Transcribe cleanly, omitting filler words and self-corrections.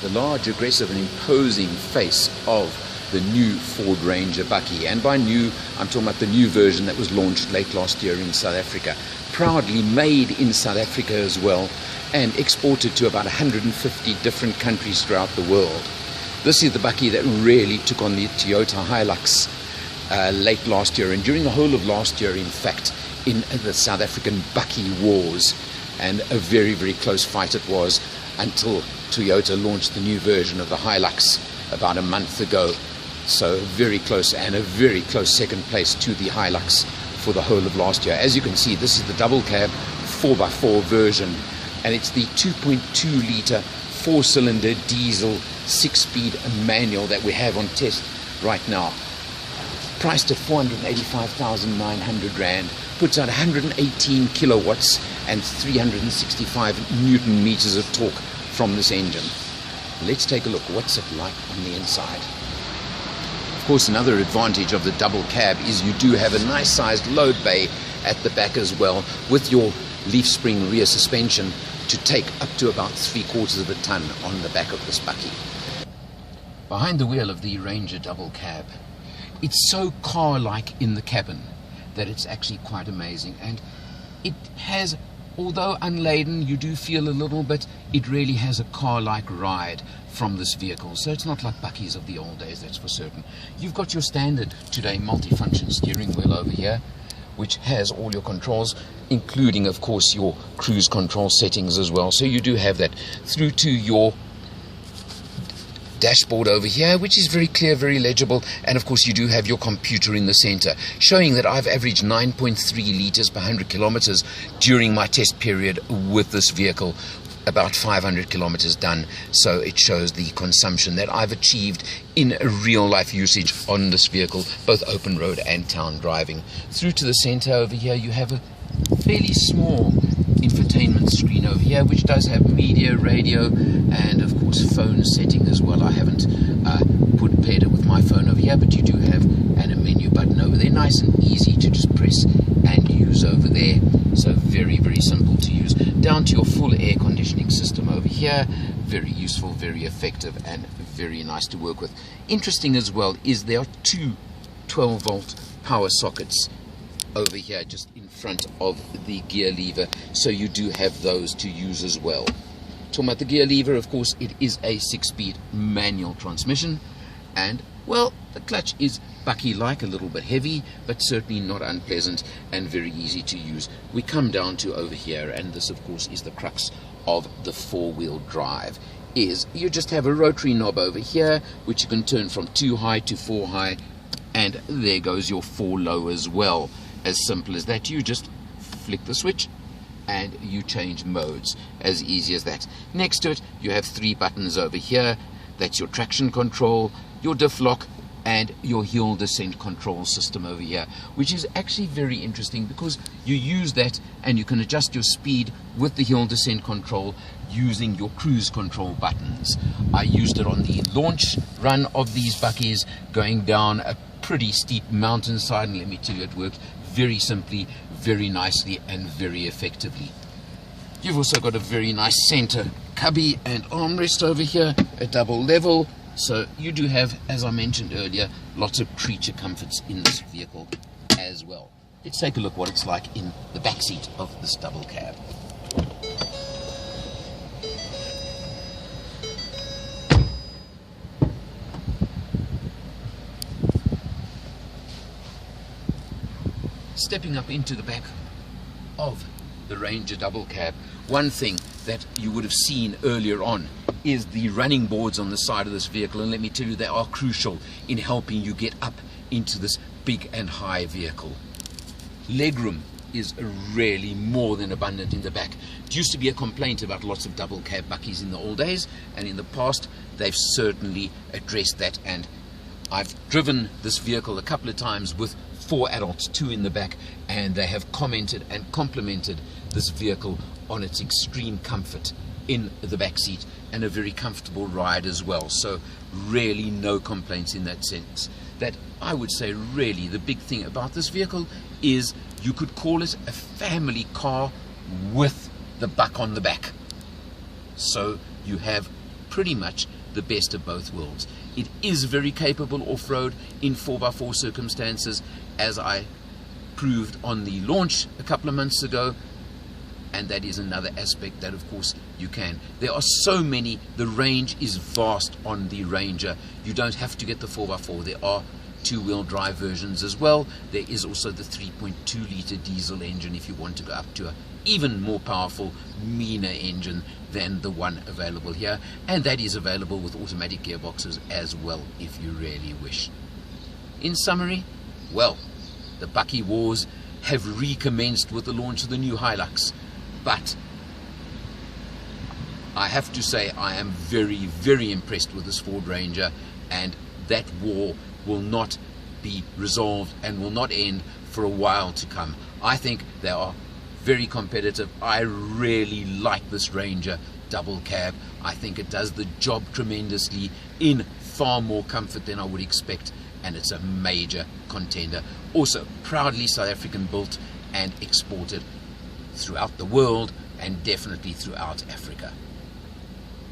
the large, aggressive and imposing face of the new Ford Ranger bakkie. And by new, I'm talking about the new version that was launched late last year in South Africa. Proudly made in South Africa as well, and exported to about 150 different countries throughout the world. This is the bakkie that really took on the Toyota Hilux late last year, and during the whole of last year, in fact, in the South African bakkie wars. And a very, very close fight it was until Toyota launched the new version of the Hilux about a month ago. So very close, and a very close second place to the Hilux for the whole of last year. As you can see, this is the double cab 4x4 version, and it's the 2.2 litre 4-cylinder diesel 6-speed manual that we have on test right now. Priced at 485,900 Rand, puts out 118 kilowatts and 365 Newton meters of torque from this engine. Let's take a look. What's it like on the inside? Of course, another advantage of the double cab is you do have a nice sized load bay at the back as well, with your leaf spring rear suspension to take up to about 3/4 of a ton on the back of this bakkie. Behind the wheel of the Ranger double cab, it's so car-like in the cabin that it's actually quite amazing. And it has, although unladen, you do feel a little bit, it really has a car-like ride from this vehicle. So it's not like bakkies of the old days, that's for certain. You've got your standard today multi-function steering wheel over here, which has all your controls, including, of course, your cruise control settings as well. So you do have that through to your dashboard over here, which is very clear, very legible. And of course you do have your computer in the center, showing that I've averaged 9.3 liters per 100 kilometers during my test period with this vehicle, about 500 kilometers done. So it shows the consumption that I've achieved in real life usage on this vehicle, both open road and town driving. Through to the center over here, you have a fairly small infotainment screen over here, which does have media, radio, and of course phone setting as well. I haven't paired it with my phone over here, but you do have a menu button over there, nice and easy to just press and use over there. So very, very simple to use. Down to your full air conditioning system over here, very useful, very effective, and very nice to work with. Interesting as well is there are two 12-volt power sockets over here just in front of the gear lever, so you do have those to use as well. Talking about the gear lever, of course, it is a 6-speed manual transmission, and well, the clutch is bakkie-like, a little bit heavy, but certainly not unpleasant and very easy to use. We come down to over here, and this of course is the crux of the 4-wheel drive, is you just have a rotary knob over here, which you can turn from 2 high to 4 high, and there goes your 4 low as well. As simple as that. You just flick the switch and you change modes, as easy as that. Next to it you have 3 buttons over here. That's your traction control, your diff lock, and your hill descent control system over here, which is actually very interesting because you use that and you can adjust your speed with the hill descent control using your cruise control buttons. I used it on the launch run of these bakkies, going down a pretty steep mountainside, and let me tell you, it worked very simply, very nicely, and very effectively. You've also got a very nice center cubby and armrest over here, a double level, so you do have, as I mentioned earlier, lots of creature comforts in this vehicle as well. Let's take a look what it's like in the back seat of this double cab. Stepping up into the back of the Ranger double cab, one thing that you would have seen earlier on is the running boards on the side of this vehicle, and let me tell you, they are crucial in helping you get up into this big and high vehicle. Legroom is really more than abundant in the back. It used to be a complaint about lots of double cab bakkies in the old days, and in the past they've certainly addressed that, and I've driven this vehicle a couple of times with 4 adults, 2 in the back, and they have commented and complimented this vehicle on its extreme comfort in the back seat and a very comfortable ride as well. So really no complaints in that sense. That I would say really the big thing about this vehicle is you could call it a family car with the buck on the back. So you have pretty much the best of both worlds. It is very capable off-road in 4x4 circumstances, as I proved on the launch a couple of months ago, and that is another aspect that of course you can. There are so many, the range is vast on the Ranger. You don't have to get the 4x4. There are two-wheel drive versions as well. There is also the 3.2 litre diesel engine if you want to go up to a even more powerful, meaner engine than the one available here, and that is available with automatic gearboxes as well if you really wish. In summary, well, the Bucky Wars have recommenced with the launch of the new Hilux, but I have to say I am very, very impressed with this Ford Ranger, and that war will not be resolved and will not end for a while to come. I think they are very competitive. I really like this Ranger double cab. I think it does the job tremendously in far more comfort than I would expect, and it's a major contender. Also proudly South African built and exported throughout the world, and definitely throughout Africa.